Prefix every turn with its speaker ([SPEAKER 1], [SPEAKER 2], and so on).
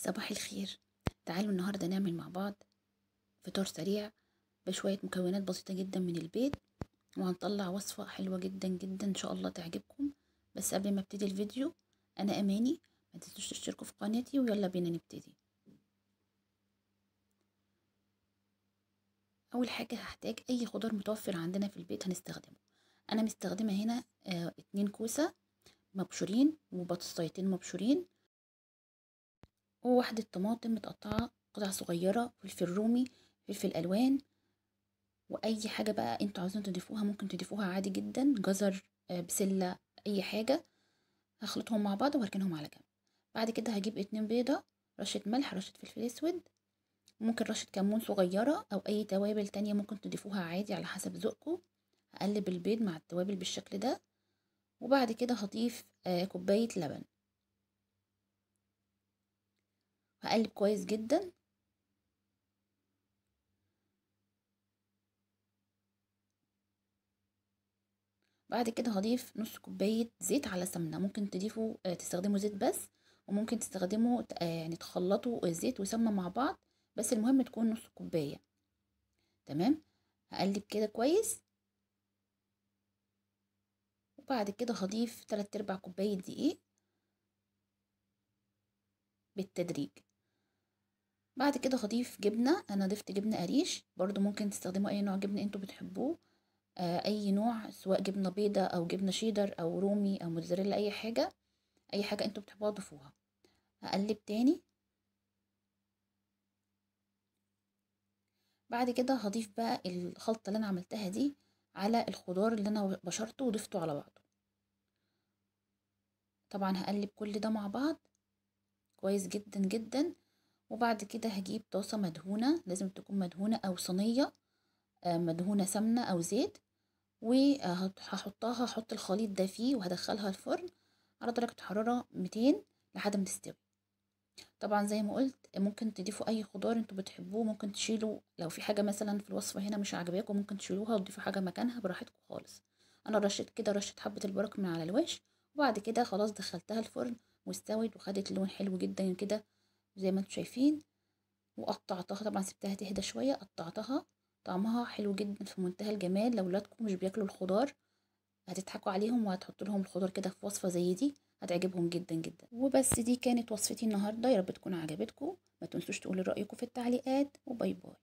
[SPEAKER 1] صباح الخير. تعالوا النهاردة نعمل مع بعض فطار سريع بشوية مكونات بسيطة جدا من البيت، وهنطلع وصفة حلوة جدا جدا ان شاء الله تعجبكم. بس قبل ما ابتدي الفيديو، انا اماني، ما تنسوش تشتركوا في قناتي ويلا بينا نبتدي. اول حاجة هحتاج اي خضار متوفر عندنا في البيت هنستخدمه. انا مستخدمة هنا 2 كوسة مبشورين وبطاطسيتين مبشورين، وواحدة طماطم متقطعة قطع صغيرة، فلفل رومي، فلفل الوان، واي حاجه بقى انتوا عاوزين تضيفوها ممكن تضيفوها عادي جدا، جزر، بسله، اي حاجه. هخلطهم مع بعض وهركنهم على جنب. بعد كده هجيب 2 بيضه، رشه ملح، رشه فلفل اسود، ممكن رشه كمون صغيره او اي توابل تانية ممكن تضيفوها عادي على حسب ذوقكم. هقلب البيض مع التوابل بالشكل ده، وبعد كده هضيف كوبايه لبن. هقلب كويس جدا. بعد كده هضيف نص كوباية زيت على سمنة، ممكن تضيفوا تستخدموا زيت بس، وممكن تستخدموا يعني تخلطوا الزيت وسمنة مع بعض، بس المهم تكون نص كوباية. تمام. هقلب كده كويس، وبعد كده هضيف 3/4 كوباية دقيق بالتدريج. بعد كده هضيف جبنة، انا ضفت جبنة قريش، برضو ممكن تستخدموا اي نوع جبنة انتوا بتحبوه، اي نوع، سواء جبنة بيضة او جبنة شيدر او رومي او موتزاريلا، اي حاجة، اي حاجة انتوا بتحبوها ضيفوها. هقلب تاني. بعد كده هضيف بقى الخلطة اللي انا عملتها دي على الخضار اللي انا بشرته وضفته على بعضه. طبعا هقلب كل ده مع بعض كويس جدا جدا. وبعد كده هجيب طاسة مدهونة، لازم تكون مدهونة، او صينية مدهونة سمنة او زيت، وهحطها، هحط الخليط ده فيه وهدخلها الفرن على درجة حرارة 200 لحد ما تستوي. طبعا زي ما قلت ممكن تضيفوا اي خضار انتوا بتحبوه، ممكن تشيلوا لو في حاجه مثلا في الوصفه هنا مش عاجباكم ممكن تشيلوها وتضيفوا حاجه مكانها براحتكم خالص. انا رشيت كده رشه حبه البركه من على الوش، وبعد كده خلاص دخلتها الفرن واستوت وخدت لون حلو جدا كده زي ما انتوا شايفين. وقطعتها، طبعا سبتها تهدى شويه، قطعتها. طعمها حلو جدا في منتهى الجمال. لو ولادكم مش بياكلوا الخضار هتضحكوا عليهم وهتحطوا لهم الخضار كده في وصفة زي دي، هتعجبهم جدا جدا. وبس، دي كانت وصفتي النهارده، يا رب تكون عجبتكم. ما تنسوش تقولوا رأيكم في التعليقات، وباي باي.